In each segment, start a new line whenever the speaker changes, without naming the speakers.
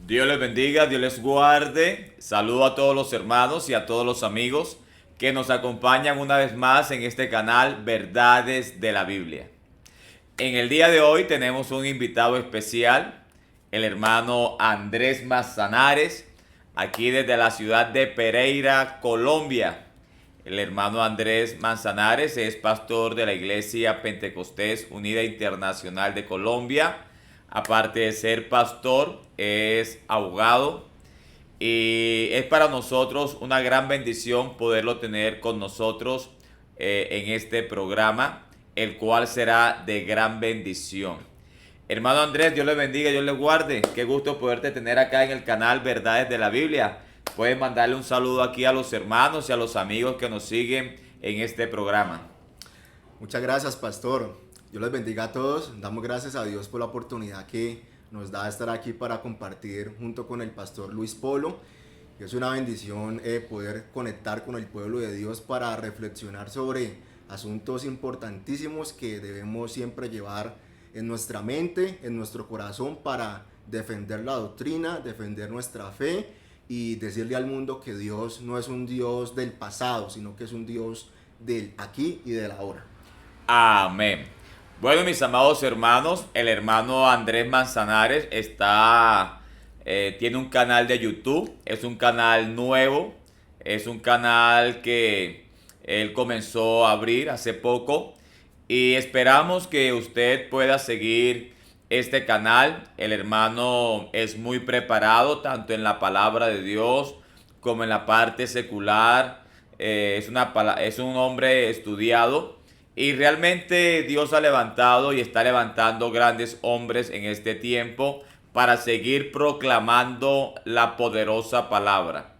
Dios les bendiga, Dios les guarde. Saludo a todos los hermanos y a todos los amigos que nos acompañan una vez más en este canal Verdades de la Biblia. En el día de hoy tenemos un invitado especial, el hermano Andrés Manzanares, aquí desde la ciudad de Pereira, Colombia. El hermano Andrés Manzanares es pastor de la Iglesia Pentecostés Unida Internacional de Colombia. Aparte de ser pastor, es abogado y es para nosotros una gran bendición poderlo tener con nosotros en este programa, el cual será de gran bendición. Hermano Andrés, Dios le bendiga, Dios le guarde. Qué gusto poderte tener acá en el canal Verdades de la Biblia. Puedes mandarle un saludo aquí a los hermanos y a los amigos que nos siguen en este programa.
Muchas gracias, pastor. Dios les bendiga a todos. Damos gracias a Dios por la oportunidad que nos da de estar aquí para compartir junto con el pastor Luis Polo. Es una bendición poder conectar con el pueblo de Dios para reflexionar sobre asuntos importantísimos que debemos siempre llevar en nuestra mente, en nuestro corazón, para defender la doctrina, defender nuestra fe y decirle al mundo que Dios no es un Dios del pasado, sino que es un Dios del aquí y del ahora.
Amén. Bueno, mis amados hermanos, el hermano Andrés Manzanares tiene un canal de YouTube, es un canal nuevo, es un canal que él comenzó a abrir hace poco y esperamos que usted pueda seguir este canal. El hermano es muy preparado tanto en la palabra de Dios como en la parte secular. Es un hombre estudiado y realmente Dios ha levantado y está levantando grandes hombres en este tiempo para seguir proclamando la poderosa palabra.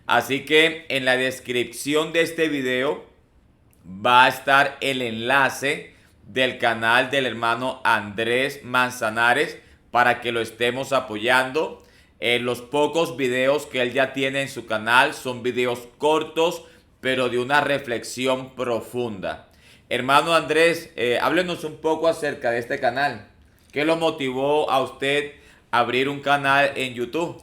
Así que en la descripción de este video va a estar el enlace del canal del hermano Andrés Manzanares para que lo estemos apoyando. Los pocos videos que él ya tiene en su canal son videos cortos, pero de una reflexión profunda. Hermano Andrés, háblenos un poco acerca de este canal. ¿Qué lo motivó a usted a abrir un canal en YouTube?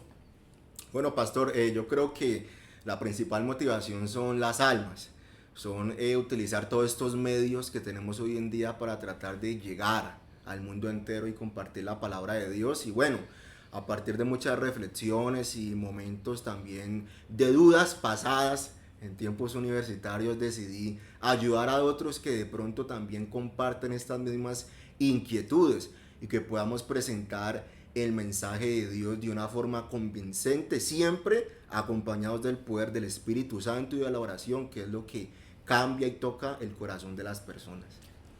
Bueno, pastor, yo creo que la principal motivación son las almas, son utilizar todos estos medios que tenemos hoy en día para tratar de llegar al mundo entero y compartir la palabra de Dios. Y bueno, a partir de muchas reflexiones y momentos también de dudas pasadas en tiempos universitarios, decidí ayudar a otros que de pronto también comparten estas mismas inquietudes y que podamos presentar el mensaje de Dios de una forma convincente, siempre acompañados del poder del Espíritu Santo y de la oración, que es lo que cambia y toca el corazón de las personas.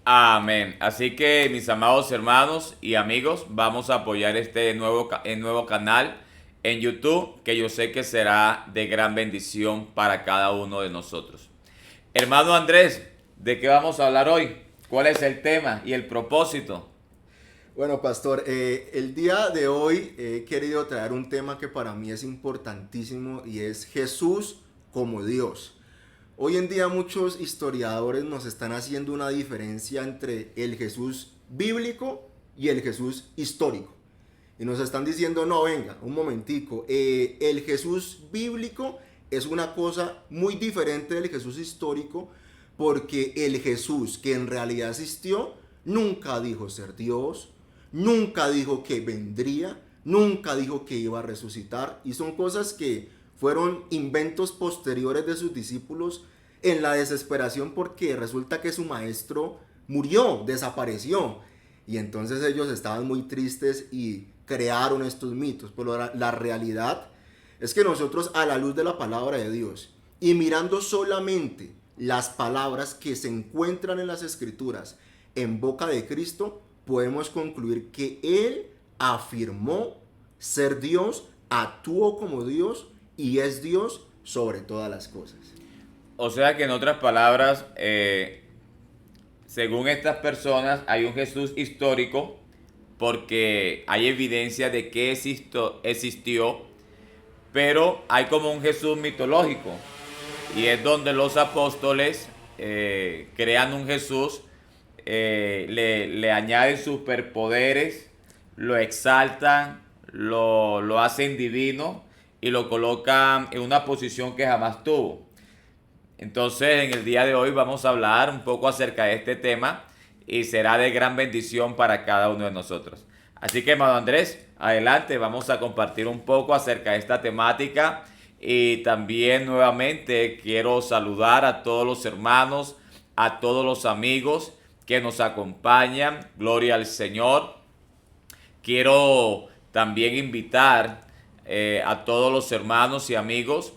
Amén. Así que mis amados hermanos y amigos, vamos a apoyar este nuevo canal en YouTube, que yo sé que será de gran bendición para cada uno de nosotros. Hermano Andrés, ¿de qué vamos a hablar hoy? ¿Cuál es el tema y el propósito?
Bueno, pastor, el día de hoy he querido traer un tema que para mí es importantísimo y es Jesús como Dios. Hoy en día muchos historiadores nos están haciendo una diferencia entre el Jesús bíblico y el Jesús histórico. Y nos están diciendo, no, venga, un momentico, el Jesús bíblico es una cosa muy diferente del Jesús histórico, porque el Jesús que en realidad existió nunca dijo ser Dios, nunca dijo que vendría, nunca dijo que iba a resucitar, y son cosas que fueron inventos posteriores de sus discípulos en la desesperación porque resulta que su maestro murió, desapareció, y entonces ellos estaban muy tristes y crearon estos mitos. Pero la realidad es que nosotros, a la luz de la palabra de Dios y mirando solamente las palabras que se encuentran en las escrituras en boca de Cristo, podemos concluir que Él afirmó ser Dios, actuó como Dios y es Dios sobre todas las cosas.
O sea que en otras palabras, según estas personas, hay un Jesús histórico porque hay evidencia de que existió, pero hay como un Jesús mitológico y es donde los apóstoles crean un Jesús, le añaden superpoderes, lo exaltan, lo hacen divino y lo colocan en una posición que jamás tuvo. Entonces, en el día de hoy vamos a hablar un poco acerca de este tema y será de gran bendición para cada uno de nosotros. Así que, hermano Andrés, adelante, vamos a compartir un poco acerca de esta temática y también nuevamente quiero saludar a todos los hermanos, a todos los amigos que nos acompañan. Gloria al Señor. Quiero también invitar a todos los hermanos y amigos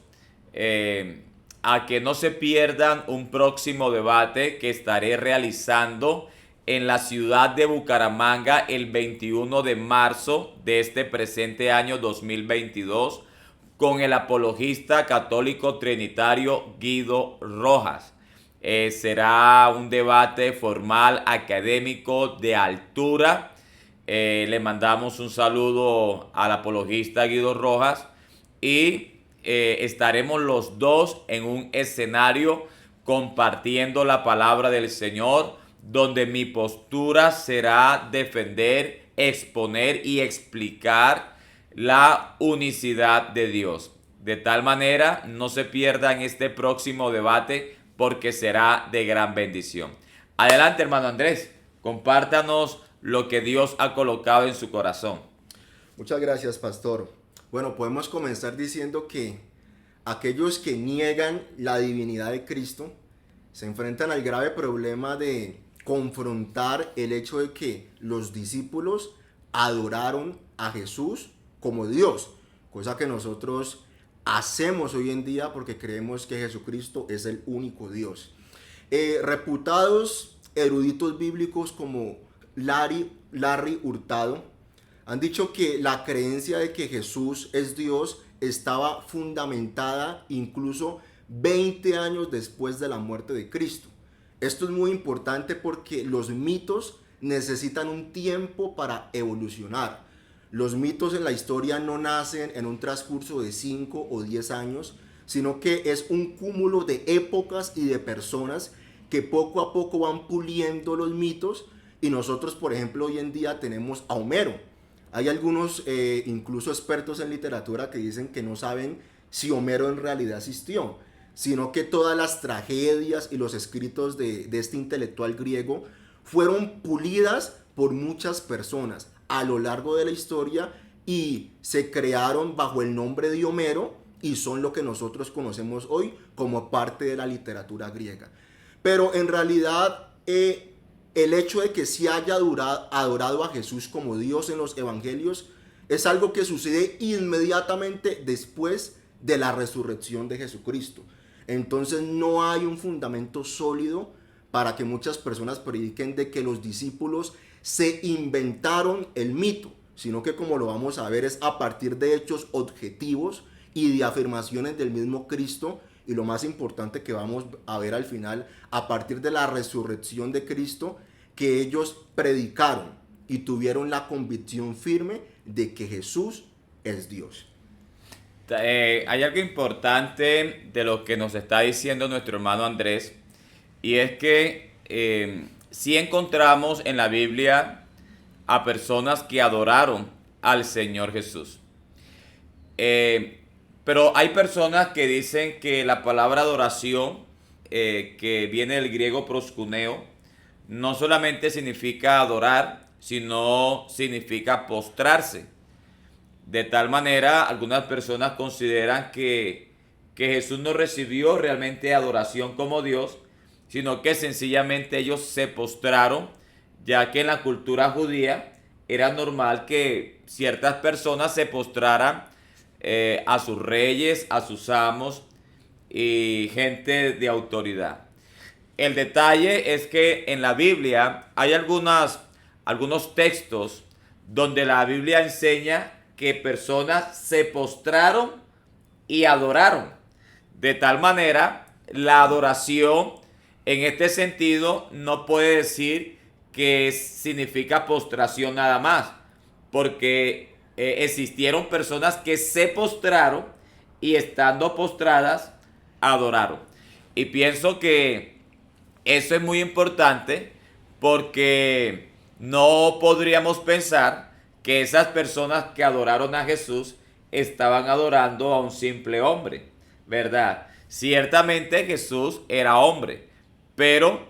a que no se pierdan un próximo debate que estaré realizando en la ciudad de Bucaramanga el 21 de marzo de este presente año 2022 con el apologista católico trinitario Guido Rojas. Será un debate formal, académico, de altura. Le mandamos un saludo al apologista Guido Rojas y estaremos los dos en un escenario compartiendo la palabra del Señor, donde mi postura será defender, exponer y explicar la unicidad de Dios. De tal manera, no se pierdan este próximo debate porque será de gran bendición. Adelante, hermano Andrés, compártanos lo que Dios ha colocado en su corazón.
Muchas gracias, pastor. Bueno, podemos comenzar diciendo que aquellos que niegan la divinidad de Cristo se enfrentan al grave problema de confrontar el hecho de que los discípulos adoraron a Jesús como Dios, cosa que nosotros hacemos hoy en día porque creemos que Jesucristo es el único Dios. Reputados eruditos bíblicos como Larry Hurtado han dicho que la creencia de que Jesús es Dios estaba fundamentada incluso 20 años después de la muerte de Cristo. Esto es muy importante porque los mitos necesitan un tiempo para evolucionar. Los mitos en la historia no nacen en un transcurso de 5 o 10 años, sino que es un cúmulo de épocas y de personas que poco a poco van puliendo los mitos. Y nosotros, por ejemplo, hoy en día tenemos a Homero. Hay algunos incluso expertos en literatura que dicen que no saben si Homero en realidad existió, sino que todas las tragedias y los escritos de este intelectual griego fueron pulidas por muchas personas a lo largo de la historia y se crearon bajo el nombre de Homero y son lo que nosotros conocemos hoy como parte de la literatura griega. Pero en realidad el hecho de que se haya adorado a Jesús como Dios en los evangelios es algo que sucede inmediatamente después de la resurrección de Jesucristo. Entonces no hay un fundamento sólido para que muchas personas prediquen de que los discípulos se inventaron el mito, sino que, como lo vamos a ver, es a partir de hechos objetivos y de afirmaciones del mismo Cristo. Y lo más importante que vamos a ver al final, a partir de la resurrección de Cristo, que ellos predicaron y tuvieron la convicción firme de que Jesús es Dios.
Hay algo importante de lo que nos está diciendo nuestro hermano Andrés, y es que sí encontramos en la Biblia a personas que adoraron al Señor Jesús. Pero hay personas que dicen que la palabra adoración, que viene del griego proskuneo, no solamente significa adorar, sino significa postrarse. De tal manera, algunas personas consideran que Jesús no recibió realmente adoración como Dios, sino que sencillamente ellos se postraron, ya que en la cultura judía era normal que ciertas personas se postraran a sus reyes, a sus amos y gente de autoridad. El detalle es que en la Biblia hay algunos textos donde la Biblia enseña que personas se postraron y adoraron. De tal manera, la adoración en este sentido no puede decir que significa postración nada más, porque existieron personas que se postraron y estando postradas adoraron. Y pienso que eso es muy importante porque no podríamos pensar que esas personas que adoraron a Jesús estaban adorando a un simple hombre, ¿verdad? Ciertamente Jesús era hombre, pero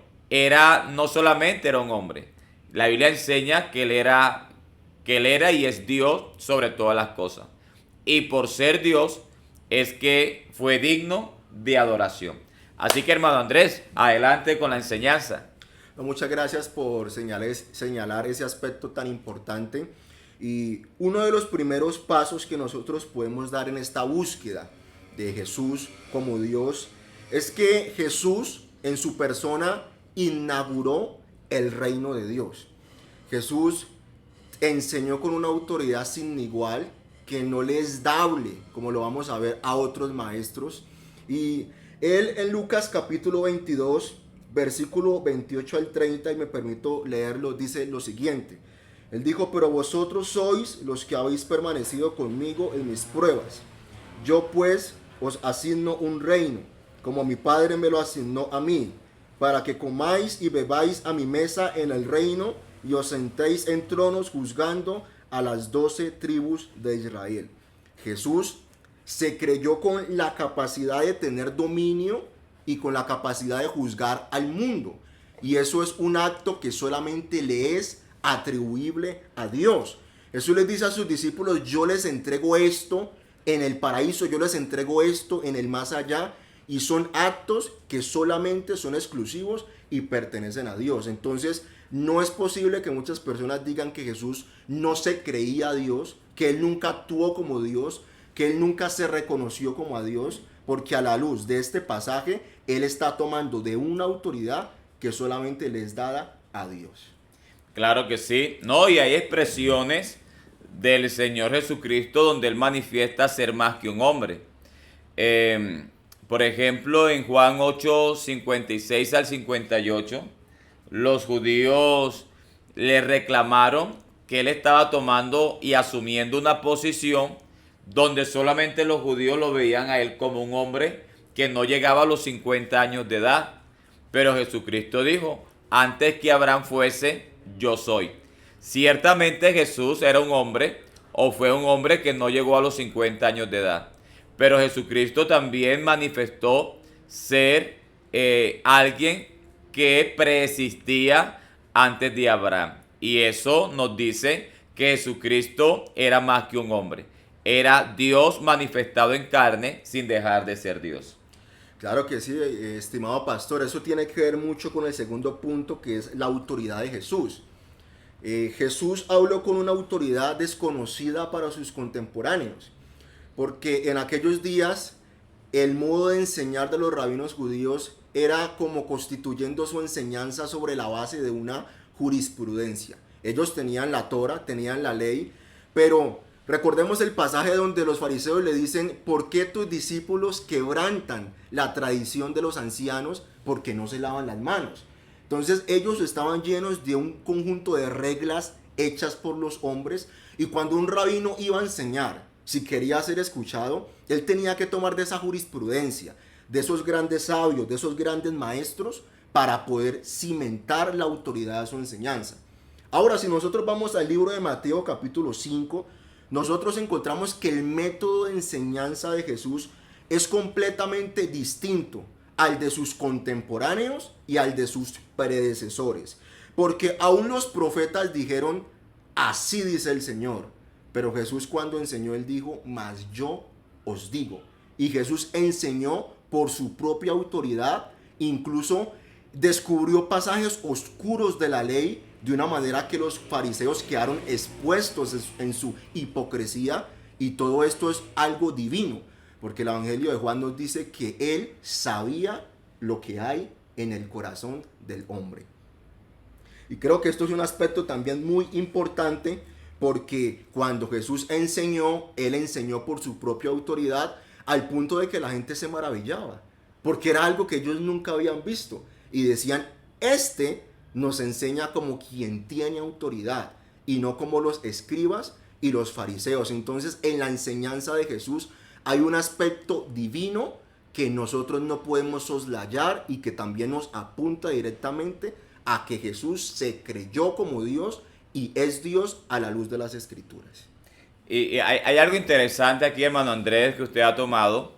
no solamente era un hombre. La Biblia enseña que él era y es Dios sobre todas las cosas. Y por ser Dios es que fue digno de adoración. Así que, hermano Andrés, adelante con la enseñanza.
Muchas gracias por señalar ese aspecto tan importante. Y uno de los primeros pasos que nosotros podemos dar en esta búsqueda de Jesús como Dios es que Jesús en su persona inauguró el reino de Dios. Jesús enseñó con una autoridad sin igual que no le es dable, como lo vamos a ver, a otros maestros. Y él en Lucas capítulo 22, versículo 28 al 30, y me permito leerlo, dice lo siguiente. Él dijo: pero vosotros sois los que habéis permanecido conmigo en mis pruebas. Yo pues os asigno un reino, como mi Padre me lo asignó a mí, para que comáis y bebáis a mi mesa en el reino y os sentéis en tronos juzgando a las 12 tribus de Israel. Jesús se creyó con la capacidad de tener dominio y con la capacidad de juzgar al mundo. Y eso es un acto que solamente le es atribuible a Dios. Jesús les dice a sus discípulos: yo les entrego esto en el paraíso, yo les entrego esto en el más allá. Y son actos que solamente son exclusivos y pertenecen a Dios. Entonces, no es posible que muchas personas digan que Jesús no se creía a Dios, que Él nunca actuó como Dios, que Él nunca se reconoció como a Dios, porque a la luz de este pasaje, Él está tomando de una autoridad que solamente le es dada a Dios.
Claro que sí. No, y hay expresiones del Señor Jesucristo donde Él manifiesta ser más que un hombre. Por ejemplo, en Juan 8, 56 al 58, los judíos le reclamaron que Él estaba tomando y asumiendo una posición donde solamente los judíos lo veían a Él como un hombre que no llegaba a los 50 años de edad. Pero Jesucristo dijo: antes que Abraham fuese, yo soy. Ciertamente Jesús era un hombre, o fue un hombre que no llegó a los 50 años de edad. Pero Jesucristo también manifestó ser alguien que preexistía antes de Abraham. Y eso nos dice que Jesucristo era más que un hombre. Era Dios manifestado en carne sin dejar de ser Dios.
Claro que sí, estimado pastor. Eso tiene que ver mucho con el segundo punto, que es la autoridad de Jesús. Jesús habló con una autoridad desconocida para sus contemporáneos, porque en aquellos días el modo de enseñar de los rabinos judíos era como constituyendo su enseñanza sobre la base de una jurisprudencia. Ellos tenían la Torá, tenían la ley, pero recordemos el pasaje donde los fariseos le dicen: ¿por qué tus discípulos quebrantan la tradición de los ancianos porque no se lavan las manos? Entonces ellos estaban llenos de un conjunto de reglas hechas por los hombres, y cuando un rabino iba a enseñar, si quería ser escuchado, él tenía que tomar de esa jurisprudencia, de esos grandes sabios, de esos grandes maestros, para poder cimentar la autoridad de su enseñanza. Ahora, si nosotros vamos al libro de Mateo capítulo 5, nosotros encontramos que el método de enseñanza de Jesús es completamente distinto al de sus contemporáneos y al de sus predecesores. Porque aún los profetas dijeron: así dice el Señor. Pero Jesús, cuando enseñó, Él dijo: mas yo os digo. Y Jesús enseñó por su propia autoridad, incluso descubrió pasajes oscuros de la ley de una manera que los fariseos quedaron expuestos en su hipocresía. Y todo esto es algo divino, porque el Evangelio de Juan nos dice que Él sabía lo que hay en el corazón del hombre. Y creo que esto es un aspecto también muy importante, porque cuando Jesús enseñó, Él enseñó por su propia autoridad, al punto de que la gente se maravillaba, porque era algo que ellos nunca habían visto. Y decían: este nos enseña como quien tiene autoridad, y no como los escribas y los fariseos. Entonces, en la enseñanza de Jesús hay un aspecto divino que nosotros no podemos soslayar, y que también nos apunta directamente a que Jesús se creyó como Dios y es Dios a la luz de las Escrituras.
Y hay algo interesante aquí, hermano Andrés, que usted ha tomado,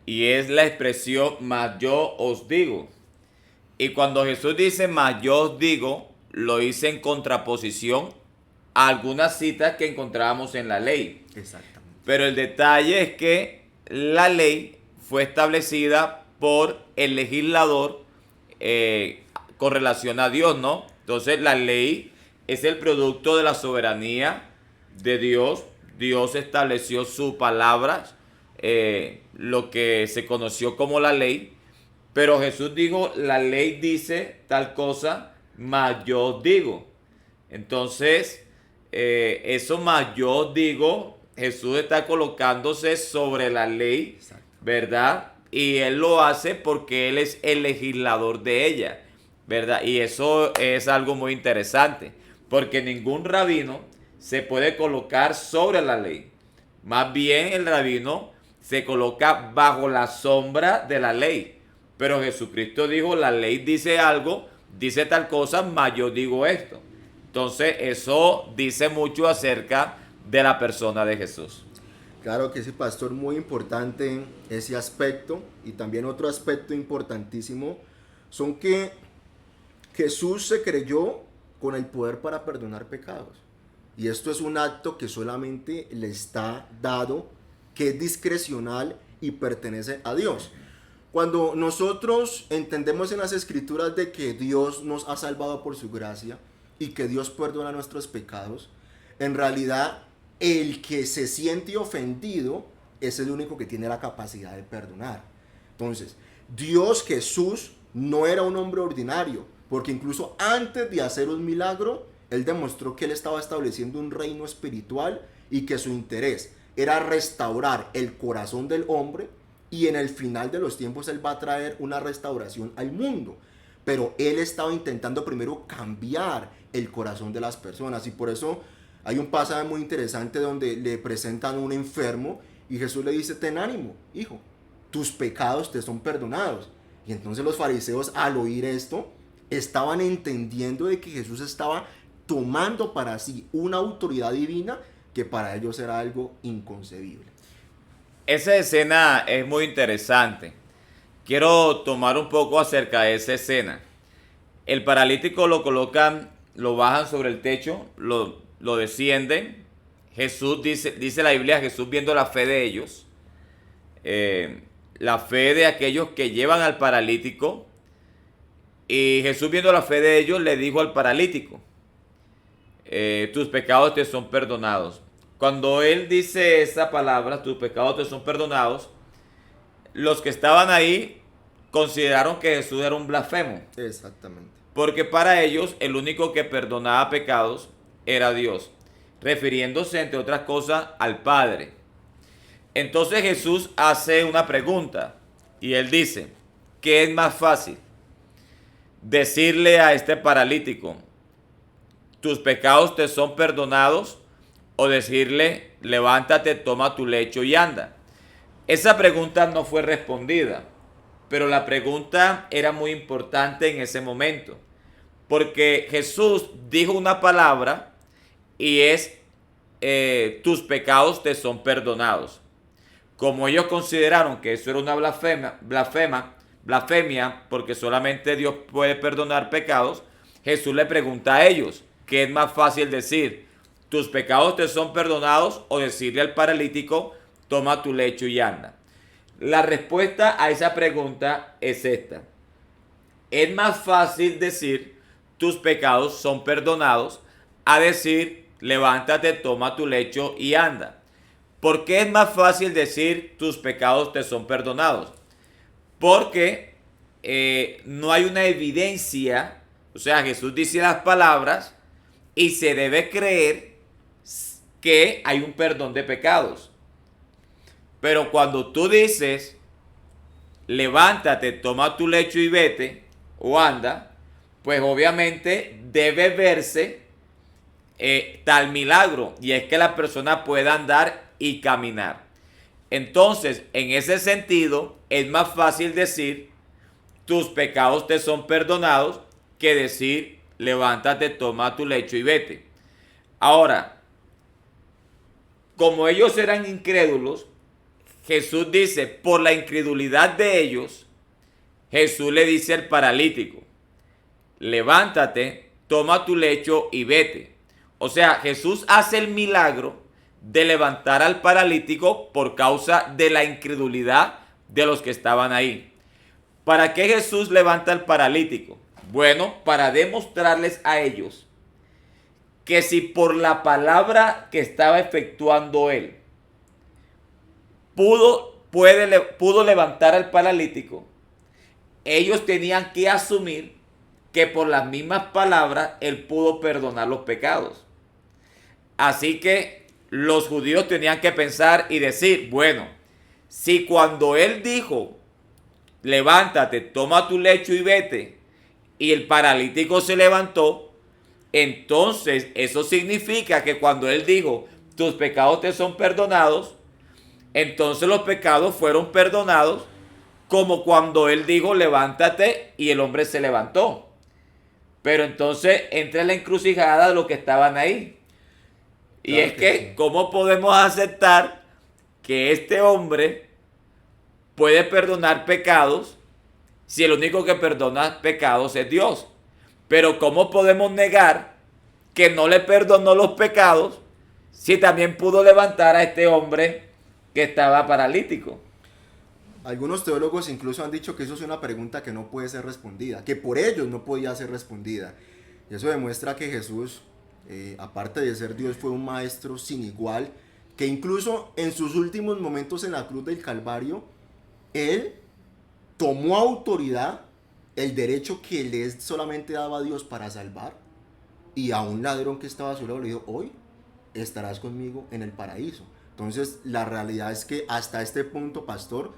y es la expresión mas yo os digo. Y cuando Jesús dice mas yo os digo, lo dice en contraposición a algunas citas que encontrábamos en la ley.
Exactamente.
Pero el detalle es que la ley fue establecida por el legislador con relación a Dios, ¿no? Entonces la ley es el producto de la soberanía de Dios. Dios estableció su palabra, lo que se conoció como la ley. Pero Jesús dijo, la ley dice tal cosa, mas yo digo. Entonces, eso más yo digo, Jesús está colocándose sobre la ley, ¿verdad? Y Él lo hace porque Él es el legislador de ella, ¿verdad? Y eso es algo muy interesante, porque ningún rabino se puede colocar sobre la ley. Más bien el rabino se coloca bajo la sombra de la ley. Pero Jesucristo dijo, la ley dice algo, dice tal cosa, mas yo digo esto. Entonces eso dice mucho acerca de la persona de Jesús.
Claro que sí, pastor, muy importante ese aspecto. Y también otro aspecto importantísimo son que Jesús se creyó con el poder para perdonar pecados. Y esto es un acto que solamente le está dado, que es discrecional y pertenece a Dios. Cuando nosotros entendemos en las Escrituras de que Dios nos ha salvado por su gracia y que Dios perdona nuestros pecados, en realidad el que se siente ofendido es el único que tiene la capacidad de perdonar. Entonces, Dios Jesús no era un hombre ordinario, porque incluso antes de hacer un milagro, Él demostró que Él estaba estableciendo un reino espiritual y que su interés era restaurar el corazón del hombre, y en el final de los tiempos Él va a traer una restauración al mundo. Pero Él estaba intentando primero cambiar el corazón de las personas, y por eso hay un pasaje muy interesante donde le presentan a un enfermo y Jesús le dice, ten ánimo, hijo, tus pecados te son perdonados. Y entonces los fariseos, al oír esto, estaban entendiendo de que Jesús estaba tomando para sí una autoridad divina que para ellos era algo inconcebible.
Esa escena es muy interesante. Quiero tomar un poco acerca de esa escena. El paralítico lo colocan, lo bajan sobre el techo, lo descienden. Jesús dice la Biblia, Jesús viendo la fe de ellos, la fe de aquellos que llevan al paralítico, y Jesús viendo la fe de ellos le dijo al paralítico, tus pecados te son perdonados. Cuando él dice esa palabra, tus pecados te son perdonados, los que estaban ahí consideraron que Jesús era un blasfemo.
Exactamente.
Porque para ellos el único que perdonaba pecados era Dios, refiriéndose entre otras cosas al Padre. Entonces Jesús hace una pregunta y Él dice, ¿qué es más fácil? Decirle a este paralítico, tus pecados te son perdonados, o decirle, levántate, toma tu lecho y anda. Esa pregunta no fue respondida, pero la pregunta era muy importante en ese momento, porque Jesús dijo una palabra y es, tus pecados te son perdonados. Como ellos consideraron que eso era una blasfemia, porque solamente Dios puede perdonar pecados, Jesús le pregunta a ellos, ¿qué es más fácil decir? ¿Tus pecados te son perdonados? O decirle al paralítico, toma tu lecho y anda. La respuesta a esa pregunta es esta. Es más fácil decir, tus pecados son perdonados, a decir, levántate, toma tu lecho y anda. ¿Por qué es más fácil decir, tus pecados te son perdonados? Porque no hay una evidencia, o sea, Jesús dice las palabras y se debe creer que hay un perdón de pecados. Pero cuando tú dices, levántate, toma tu lecho y vete, o anda, pues obviamente debe verse tal milagro, y es que la persona pueda andar y caminar. Entonces, en ese sentido, es más fácil decir, tus pecados te son perdonados, que decir, levántate, toma tu lecho y vete. Ahora, como ellos eran incrédulos, Jesús dice, por la incredulidad de ellos, Jesús le dice al paralítico, levántate, toma tu lecho y vete. O sea, Jesús hace el milagro de levantar al paralítico por causa de la incredulidad de los que estaban ahí. ¿Para qué Jesús levanta al paralítico? Bueno, para demostrarles a ellos que si por la palabra que estaba efectuando él pudo levantar al paralítico, ellos tenían que asumir que por las mismas palabras él pudo perdonar los pecados. Así que los judíos tenían que pensar y decir, bueno, si cuando él dijo, levántate, toma tu lecho y vete, y el paralítico se levantó, entonces eso significa que cuando él dijo, tus pecados te son perdonados, entonces los pecados fueron perdonados, como cuando él dijo, levántate, y el hombre se levantó. Pero entonces entra la encrucijada de los que estaban ahí. Y
Claro
es que,
sí.
¿cómo podemos aceptar que este hombre puede perdonar pecados si el único que perdona pecados es Dios? Pero ¿cómo podemos negar que no le perdonó los pecados si también pudo levantar a este hombre que estaba paralítico?
Algunos teólogos incluso han dicho que eso es una pregunta que no puede ser respondida, que por ellos no podía ser respondida. Y eso demuestra que Jesús, aparte de ser Dios, fue un maestro sin igual, que incluso en sus últimos momentos en la cruz del Calvario, Él tomó autoridad, el derecho que le solamente daba a Dios para salvar, y a un ladrón que estaba a su lado le dijo, hoy estarás conmigo en el paraíso. Entonces la realidad es que hasta este punto, pastor,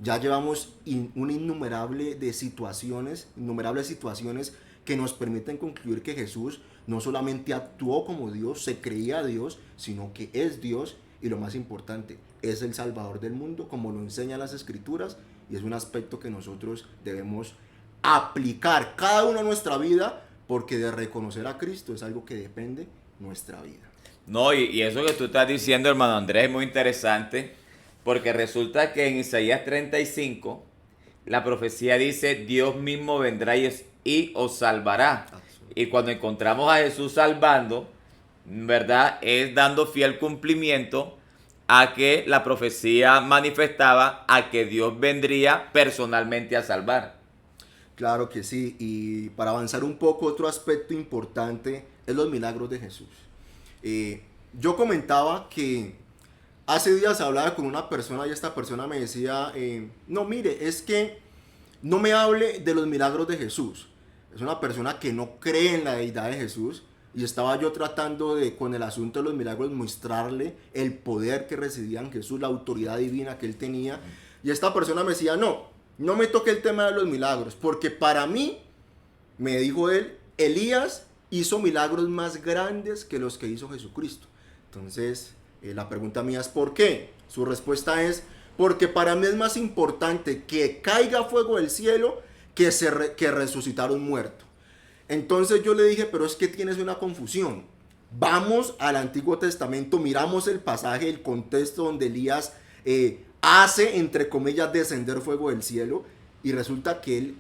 ya llevamos una innumerables situaciones que nos permiten concluir que Jesús no solamente actuó como Dios, se creía Dios, sino que es Dios y lo más importante, es el Salvador del mundo, como lo enseñan las Escrituras, y es un aspecto que nosotros debemos aplicar cada uno en nuestra vida, porque de reconocer a Cristo es algo que depende nuestra vida.
No, y eso que tú estás diciendo, hermano Andrés, es muy interesante, porque resulta que en Isaías 35, la profecía dice, Dios mismo vendrá y os salvará. Y cuando encontramos a Jesús salvando, ¿verdad? Es dando fiel cumplimiento a que la profecía manifestaba a que Dios vendría personalmente a salvar.
Claro que sí, y para avanzar un poco, otro aspecto importante es los milagros de Jesús. Yo comentaba que hace días hablaba con una persona y esta persona me decía, no mire, es que no me hable de los milagros de Jesús. Es una persona que no cree en la deidad de Jesús, y estaba yo tratando de, con el asunto de los milagros, mostrarle el poder que residía en Jesús, la autoridad divina que él tenía. Y esta persona me decía, no me toque el tema de los milagros, porque para mí, me dijo él, Elías hizo milagros más grandes que los que hizo Jesucristo. Entonces, la pregunta mía es ¿por qué? Su respuesta es, porque para mí es más importante que caiga fuego del cielo que resucitar un muerto. Entonces yo le dije, pero es que tienes una confusión. Vamos al Antiguo Testamento, miramos el pasaje, el contexto donde Elías hace, entre comillas, descender fuego del cielo, y resulta que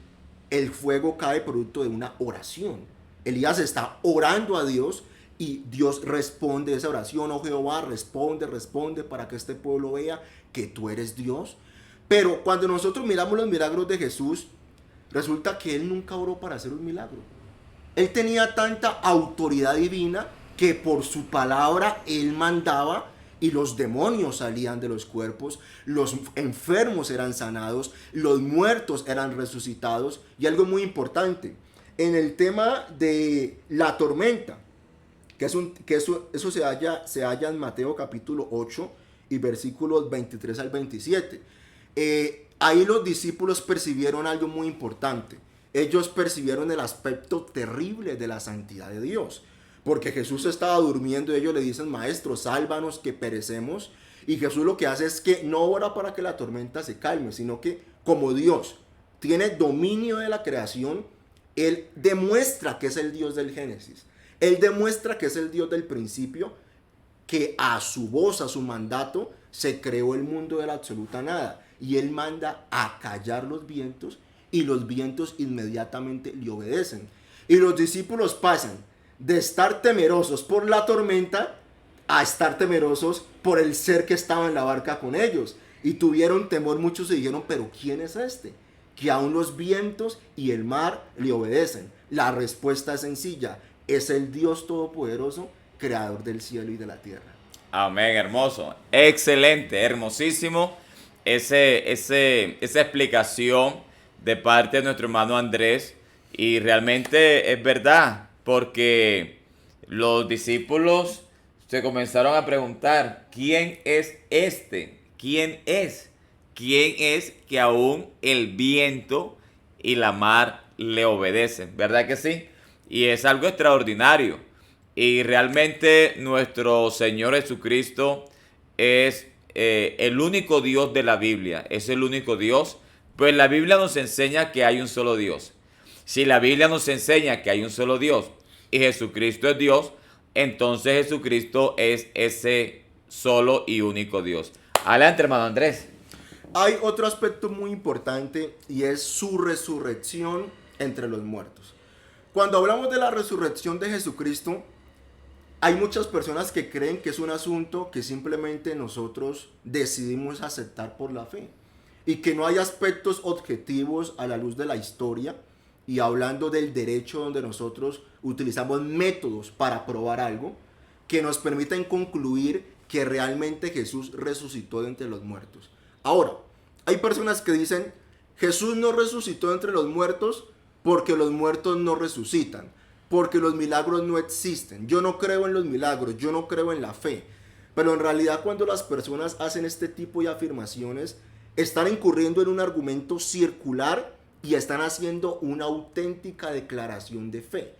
el fuego cae producto de una oración. Elías está orando a Dios y Dios responde esa oración. Oh Jehová, responde para que este pueblo vea que tú eres Dios. Pero cuando nosotros miramos los milagros de Jesús, resulta que él nunca oró para hacer un milagro. Él tenía tanta autoridad divina que por su palabra él mandaba y los demonios salían de los cuerpos, los enfermos eran sanados, los muertos eran resucitados. Y algo muy importante, en el tema de la tormenta, eso se halla en Mateo capítulo 8 y versículos 23 al 27. Ahí los discípulos percibieron algo muy importante. Ellos percibieron el aspecto terrible de la santidad de Dios, porque Jesús estaba durmiendo y ellos le dicen, maestro, sálvanos que perecemos. Y Jesús lo que hace es que no ora para que la tormenta se calme, sino que como Dios tiene dominio de la creación, Él demuestra que es el Dios del Génesis. Él demuestra que es el Dios del principio, que a su voz, a su mandato, se creó el mundo de la absoluta nada. Y Él manda a callar los vientos y los vientos inmediatamente le obedecen. Y los discípulos pasan de estar temerosos por la tormenta a estar temerosos por el ser que estaba en la barca con ellos. Y tuvieron temor muchos y dijeron, pero ¿quién es este? Que aún los vientos y el mar le obedecen. La respuesta es sencilla, es el Dios Todopoderoso, creador del cielo y de la tierra.
Amén, hermoso. Excelente, hermosísimo esa explicación de parte de nuestro hermano Andrés. Y realmente es verdad, porque los discípulos se comenzaron a preguntar, ¿quién es este? ¿Quién es? ¿Quién es que aún el viento y la mar le obedecen? ¿Verdad que sí? Y es algo extraordinario. Y realmente nuestro Señor Jesucristo es el único Dios de la Biblia. Es el único Dios. Pues la Biblia nos enseña que hay un solo Dios. Si la Biblia nos enseña que hay un solo Dios y Jesucristo es Dios, entonces Jesucristo es ese solo y único Dios. Adelante, hermano Andrés.
Hay otro aspecto muy importante y es su resurrección entre los muertos. Cuando hablamos de la resurrección de Jesucristo, hay muchas personas que creen que es un asunto que simplemente nosotros decidimos aceptar por la fe y que no hay aspectos objetivos a la luz de la historia, y hablando del derecho donde nosotros utilizamos métodos para probar algo que nos permiten concluir que realmente Jesús resucitó de entre los muertos. Ahora, hay personas que dicen, Jesús no resucitó de entre los muertos porque los muertos no resucitan, porque los milagros no existen. Yo no creo en los milagros, yo no creo en la fe. Pero en realidad cuando las personas hacen este tipo de afirmaciones, están incurriendo en un argumento circular y están haciendo una auténtica declaración de fe.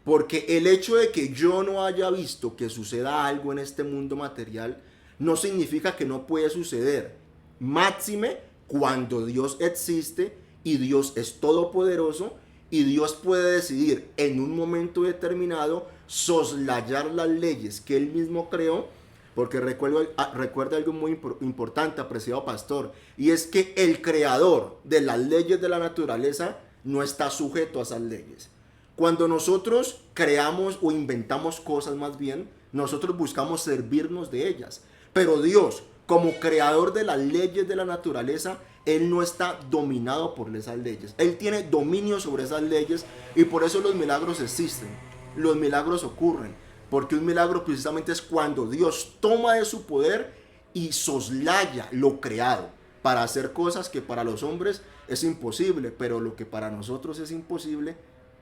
Porque el hecho de que yo no haya visto que suceda algo en este mundo material no significa que no puede suceder. Máxime cuando Dios existe y Dios es todopoderoso y Dios puede decidir en un momento determinado soslayar las leyes que Él mismo creó. Porque recuerda algo muy importante, apreciado pastor, y es que el creador de las leyes de la naturaleza no está sujeto a esas leyes. Cuando nosotros creamos o inventamos cosas, más bien, nosotros buscamos servirnos de ellas. Pero Dios, como creador de las leyes de la naturaleza, Él no está dominado por esas leyes. Él tiene dominio sobre esas leyes y por eso los milagros existen. Los milagros ocurren. Porque un milagro precisamente es cuando Dios toma de su poder y soslaya lo creado para hacer cosas que para los hombres es imposible, pero lo que para nosotros es imposible,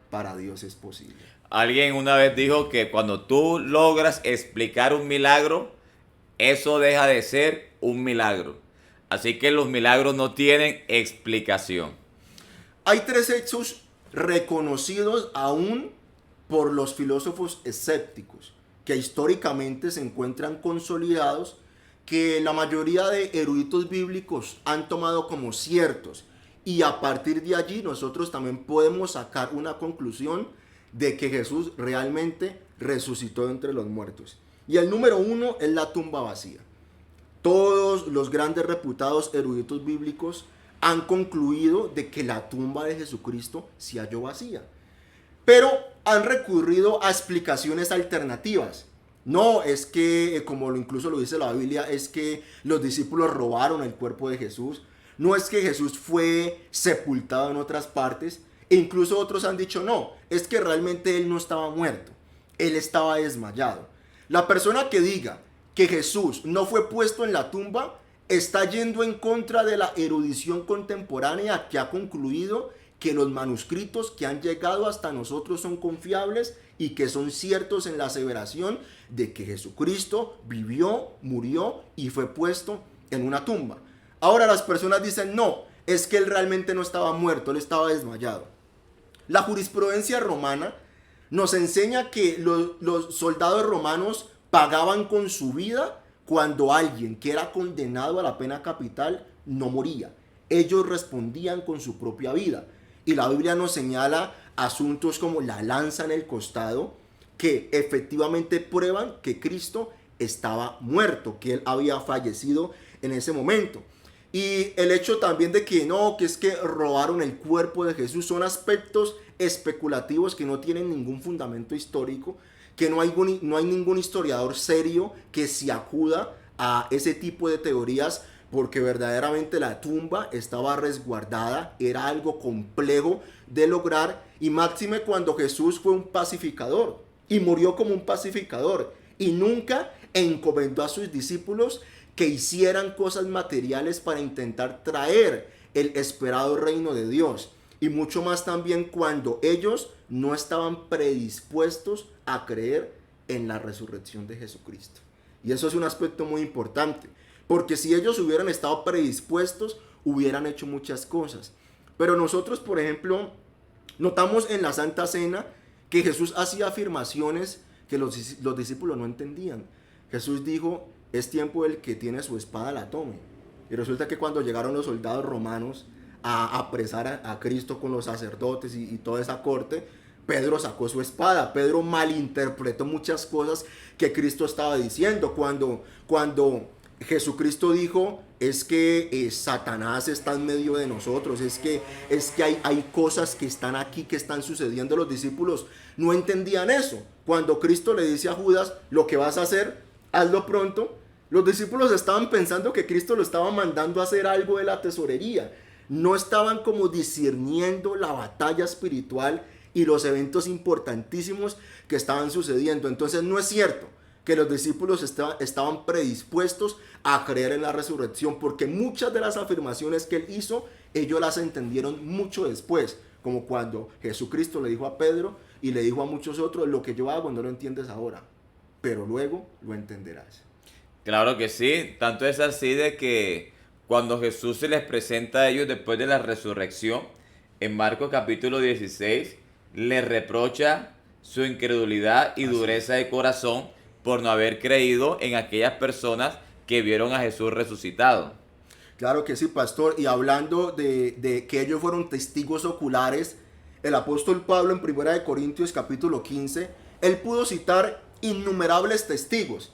para Dios es posible.
Alguien una vez dijo que cuando tú logras explicar un milagro, eso deja de ser un milagro. Así que los milagros no tienen explicación.
Hay tres hechos reconocidos aún por los filósofos escépticos, que históricamente se encuentran consolidados, que la mayoría de eruditos bíblicos han tomado como ciertos, y a partir de allí nosotros también podemos sacar una conclusión de que Jesús realmente resucitó de entre los muertos. Y el número uno es la tumba vacía. Todos los grandes reputados eruditos bíblicos han concluido de que la tumba de Jesucristo se halló vacía. Pero han recurrido a explicaciones alternativas. No, es que, como incluso lo dice la Biblia, es que los discípulos robaron el cuerpo de Jesús. No es que Jesús fue sepultado en otras partes. E incluso otros han dicho, no, es que realmente Él no estaba muerto. Él estaba desmayado. La persona que diga que Jesús no fue puesto en la tumba está yendo en contra de la erudición contemporánea que ha concluido que los manuscritos que han llegado hasta nosotros son confiables y que son ciertos en la aseveración de que Jesucristo vivió, murió y fue puesto en una tumba. Ahora las personas dicen, no, es que Él realmente no estaba muerto, Él estaba desmayado. La jurisprudencia romana nos enseña que los soldados romanos pagaban con su vida cuando alguien que era condenado a la pena capital no moría. Ellos respondían con su propia vida. Y la Biblia nos señala asuntos como la lanza en el costado, que efectivamente prueban que Cristo estaba muerto, que él había fallecido en ese momento. Y el hecho también de que no, que es que robaron el cuerpo de Jesús, son aspectos especulativos que no tienen ningún fundamento histórico, que no hay ningún historiador serio que se acuda a ese tipo de teorías, porque verdaderamente la tumba estaba resguardada, era algo complejo de lograr, y máxime cuando Jesús fue un pacificador y murió como un pacificador y nunca encomendó a sus discípulos que hicieran cosas materiales para intentar traer el esperado reino de Dios, y mucho más también cuando ellos no estaban predispuestos a creer en la resurrección de Jesucristo. Y eso es un aspecto muy importante, porque si ellos hubieran estado predispuestos, hubieran hecho muchas cosas. Pero nosotros, por ejemplo, notamos en la Santa Cena que Jesús hacía afirmaciones que los discípulos no entendían. Jesús dijo: es tiempo el que tiene su espada la tome. Y resulta que cuando llegaron los soldados romanos a apresar a Cristo con los sacerdotes y toda esa corte, Pedro sacó su espada. Pedro malinterpretó muchas cosas que Cristo estaba diciendo. Cuando Jesucristo dijo: es que Satanás está en medio de nosotros, es que hay cosas que están aquí, que están sucediendo. Los discípulos no entendían eso. Cuando Cristo le dice a Judas: lo que vas a hacer, hazlo pronto, los discípulos estaban pensando que Cristo lo estaba mandando a hacer algo de la tesorería. No estaban como discerniendo la batalla espiritual y los eventos importantísimos que estaban sucediendo. Entonces no es cierto que los discípulos estaban predispuestos a creer en la resurrección, porque muchas de las afirmaciones que él hizo, ellos las entendieron mucho después, como cuando Jesucristo le dijo a Pedro y le dijo a muchos otros: lo que yo hago no lo entiendes ahora, pero luego lo entenderás.
Claro que sí, tanto es así de que cuando Jesús se les presenta a ellos después de la resurrección, en Marcos capítulo 16, les reprocha su incredulidad y dureza de corazón por no haber creído en aquellas personas que vieron a Jesús resucitado.
Claro que sí, pastor. Y hablando de que ellos fueron testigos oculares, el apóstol Pablo en 1 Corintios capítulo 15, él pudo citar innumerables testigos.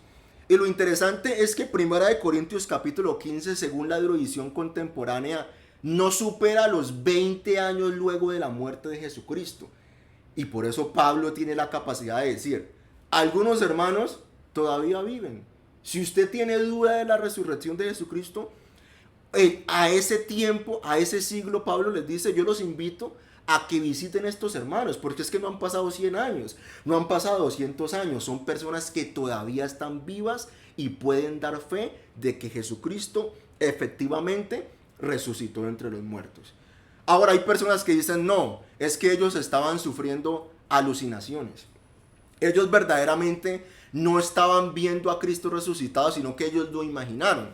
Y lo interesante es que 1 Corintios capítulo 15, según la erudición contemporánea, no supera los 20 años luego de la muerte de Jesucristo. Y por eso Pablo tiene la capacidad de decir: algunos hermanos todavía viven. Si usted tiene duda de la resurrección de Jesucristo, a ese tiempo, a ese siglo, Pablo les dice: yo los invito a que visiten estos hermanos, porque es que no han pasado 100 años, no han pasado 200 años, son personas que todavía están vivas y pueden dar fe de que Jesucristo efectivamente resucitó entre los muertos. Ahora hay personas que dicen: no, es que ellos estaban sufriendo alucinaciones. Ellos verdaderamente no estaban viendo a Cristo resucitado, sino que ellos lo imaginaron.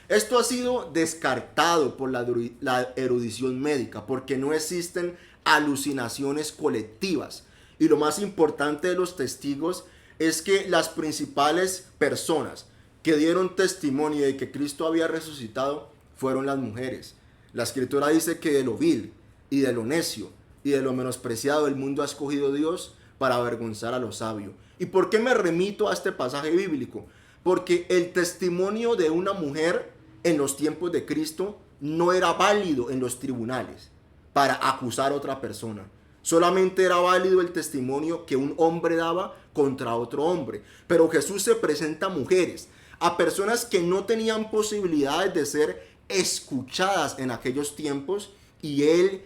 Esto ha sido descartado por la erudición médica, porque no existen alucinaciones colectivas. Y lo más importante de los testigos es que las principales personas que dieron testimonio de que Cristo había resucitado fueron las mujeres. La escritura dice que de lo vil y de lo necio y de lo menospreciado el mundo ha escogido Dios para avergonzar a lo sabio. ¿Y por qué me remito a este pasaje bíblico? Porque el testimonio de una mujer en los tiempos de Cristo no era válido en los tribunales para acusar a otra persona. Solamente era válido el testimonio que un hombre daba contra otro hombre. Pero Jesús se presenta a mujeres, a personas que no tenían posibilidades de ser escuchadas en aquellos tiempos, y Él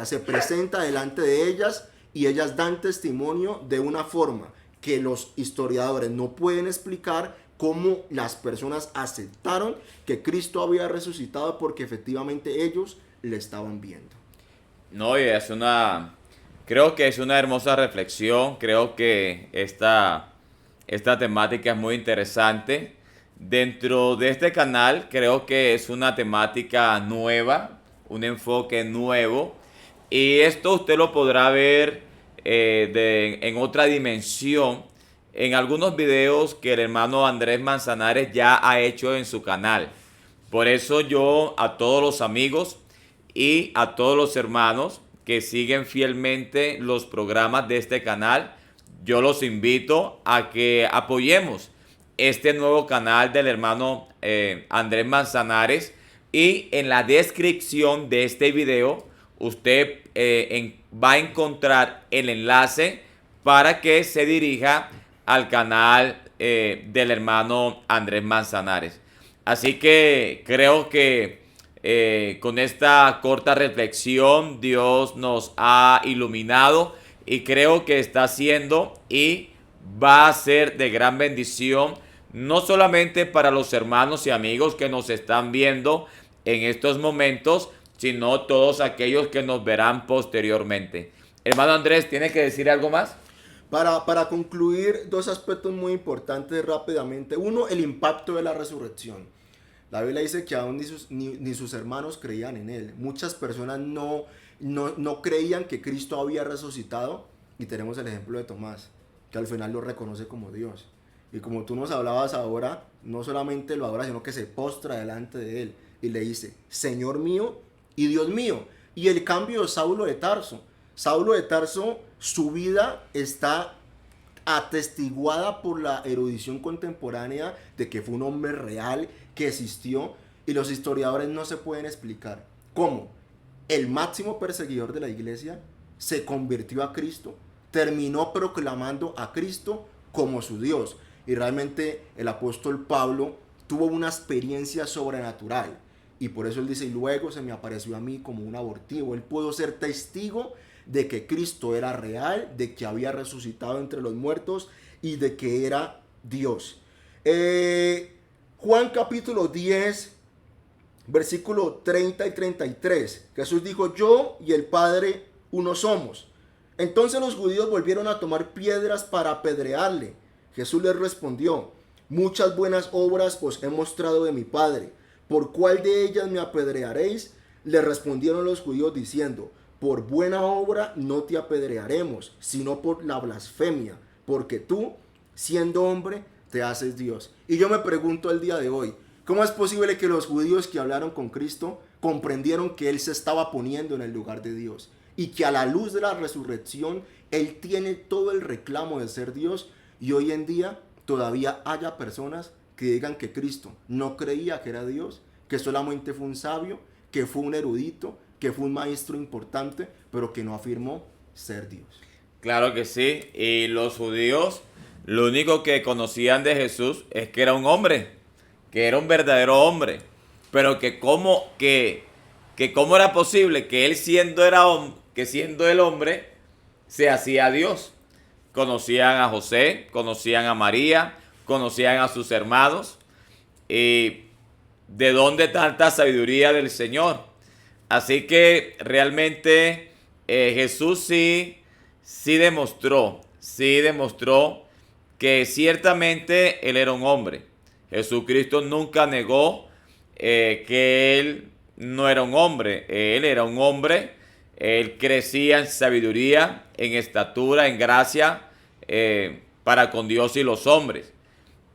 se presenta delante de ellas, y ellas dan testimonio de una forma que los historiadores no pueden explicar cómo las personas aceptaron que Cristo había resucitado, porque efectivamente ellos le estaban viendo.
No, y creo que es una hermosa reflexión. Creo que esta temática es muy interesante. Dentro de este canal creo que es una temática nueva, un enfoque nuevo, y esto usted lo podrá ver en otra dimensión en algunos videos que el hermano Andrés Manzanares ya ha hecho en su canal. Por eso yo a todos los amigos y a todos los hermanos que siguen fielmente los programas de este canal, yo los invito a que apoyemos este nuevo canal del hermano Andrés Manzanares, y en la descripción de este video usted va a encontrar el enlace para que se dirija al canal del hermano Andrés Manzanares. Así que creo que con esta corta reflexión Dios nos ha iluminado, y creo que está haciendo y va a ser de gran bendición, no solamente para los hermanos y amigos que nos están viendo en estos momentos, sino todos aquellos que nos verán posteriormente. Hermano Andrés, ¿tiene que decir algo más?
Para concluir, dos aspectos muy importantes rápidamente. Uno, el impacto de la resurrección. La Biblia dice que aún ni sus hermanos creían en él. Muchas personas no creían que Cristo había resucitado, y tenemos el ejemplo de Tomás, que al final lo reconoce como Dios. Y como tú nos hablabas ahora, no solamente lo adora, sino que se postra delante de él y le dice, Señor mío y Dios mío. Y el cambio de Saulo de Tarso. Saulo de Tarso, su vida está atestiguada por la erudición contemporánea de que fue un hombre real, que existió, y los historiadores no se pueden explicar cómo el máximo perseguidor de la iglesia se convirtió a Cristo, terminó proclamando a Cristo como su Dios. Y realmente el apóstol Pablo tuvo una experiencia sobrenatural, y por eso él dice, y luego se me apareció a mí como un abortivo. Él pudo ser testigo de que Cristo era real, de que había resucitado entre los muertos y de que era Dios. Juan capítulo 10, versículo 30 y 33. Jesús dijo, yo y el Padre uno somos. Entonces los judíos volvieron a tomar piedras para apedrearle. Jesús les respondió, muchas buenas obras os he mostrado de mi Padre. ¿Por cuál de ellas me apedrearéis? Le respondieron los judíos diciendo, por buena obra no te apedrearemos, sino por la blasfemia, porque tú, siendo hombre, te haces Dios. Y yo me pregunto el día de hoy, ¿cómo es posible que los judíos que hablaron con Cristo comprendieron que Él se estaba poniendo en el lugar de Dios? Y que a la luz de la resurrección, Él tiene todo el reclamo de ser Dios, y hoy en día todavía haya personas que digan que Cristo no creía que era Dios, que solamente fue un sabio, que fue un erudito, que fue un maestro importante, pero que no afirmó ser Dios.
Claro que sí, y los judíos lo único que conocían de Jesús es que era un hombre, que era un verdadero hombre, pero que cómo era posible que él siendo el hombre se hacía Dios. Conocían a José, conocían a María, conocían a sus hermanos, y ¿de dónde tanta sabiduría del Señor? Así que realmente Jesús sí demostró que ciertamente Él era un hombre. Jesucristo nunca negó que Él no era un hombre. Él era un hombre. Él crecía en sabiduría, en estatura, en gracia para con Dios y los hombres.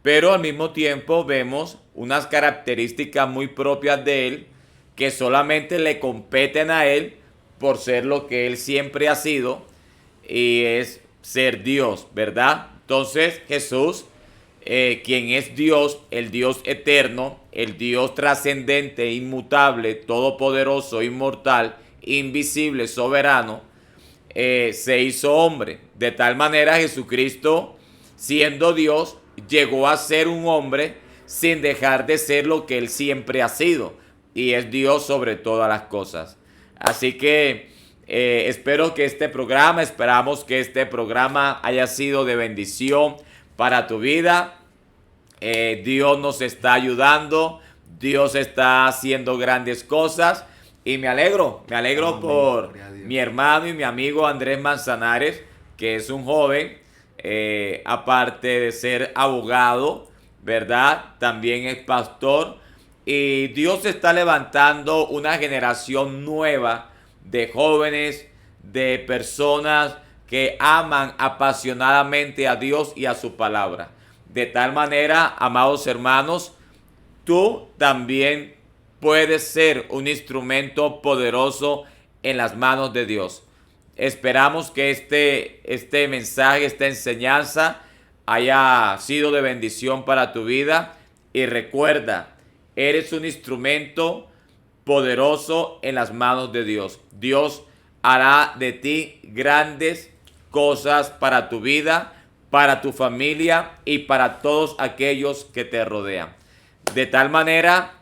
Pero al mismo tiempo vemos unas características muy propias de Él que solamente le competen a Él por ser lo que Él siempre ha sido, y es ser Dios, ¿verdad? Entonces Jesús, quien es Dios, el Dios eterno, el Dios trascendente, inmutable, todopoderoso, inmortal, invisible, soberano, se hizo hombre. De tal manera Jesucristo, siendo Dios, llegó a ser un hombre sin dejar de ser lo que Él siempre ha sido, y es Dios sobre todas las cosas. Así que esperamos que este programa haya sido de bendición para tu vida. Dios nos está ayudando, Dios está haciendo grandes cosas, y me alegro por mi hermano y mi amigo Andrés Manzanares, que es un joven, aparte de ser abogado, ¿verdad? También es pastor, y Dios está levantando una generación nueva de jóvenes, de personas que aman apasionadamente a Dios y a su palabra. De tal manera, amados hermanos, tú también puedes ser un instrumento poderoso en las manos de Dios. Esperamos que este mensaje, esta enseñanza haya sido de bendición para tu vida. Y recuerda, eres un instrumento poderoso en las manos de Dios. Dios hará de ti grandes cosas para tu vida, para tu familia y para todos aquellos que te rodean. De tal manera,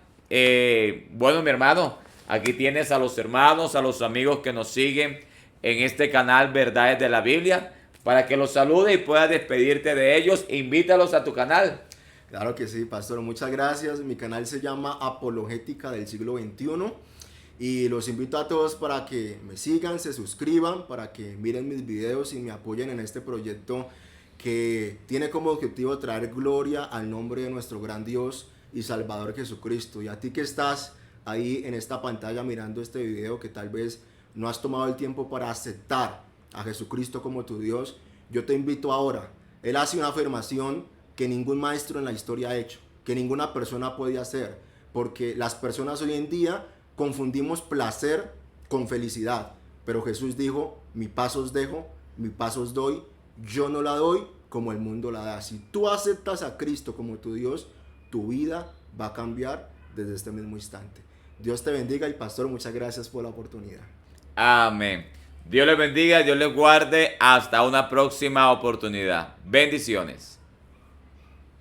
bueno, mi hermano, aquí tienes a los hermanos, a los amigos que nos siguen en este canal Verdades de la Biblia, para que los saludes y puedas despedirte de ellos. Invítalos a tu canal.
Claro que sí, pastor, muchas gracias. Mi canal se llama Apologética del Siglo XXI y los invito a todos para que me sigan, se suscriban, para que miren mis videos y me apoyen en este proyecto que tiene como objetivo traer gloria al nombre de nuestro gran Dios y Salvador Jesucristo. Y a ti que estás ahí en esta pantalla mirando este video, que tal vez no has tomado el tiempo para aceptar a Jesucristo como tu Dios, yo te invito ahora. Él hace una afirmación que ningún maestro en la historia ha hecho, que ninguna persona puede hacer, porque las personas hoy en día confundimos placer con felicidad, pero Jesús dijo: mi paz os dejo, mi paz os doy, yo no la doy como el mundo la da. Si tú aceptas a Cristo como tu Dios, tu vida va a cambiar desde este mismo instante. Dios te bendiga y pastor, muchas gracias por la oportunidad.
Amén. Dios les bendiga, Dios les guarde. Hasta una próxima oportunidad. Bendiciones.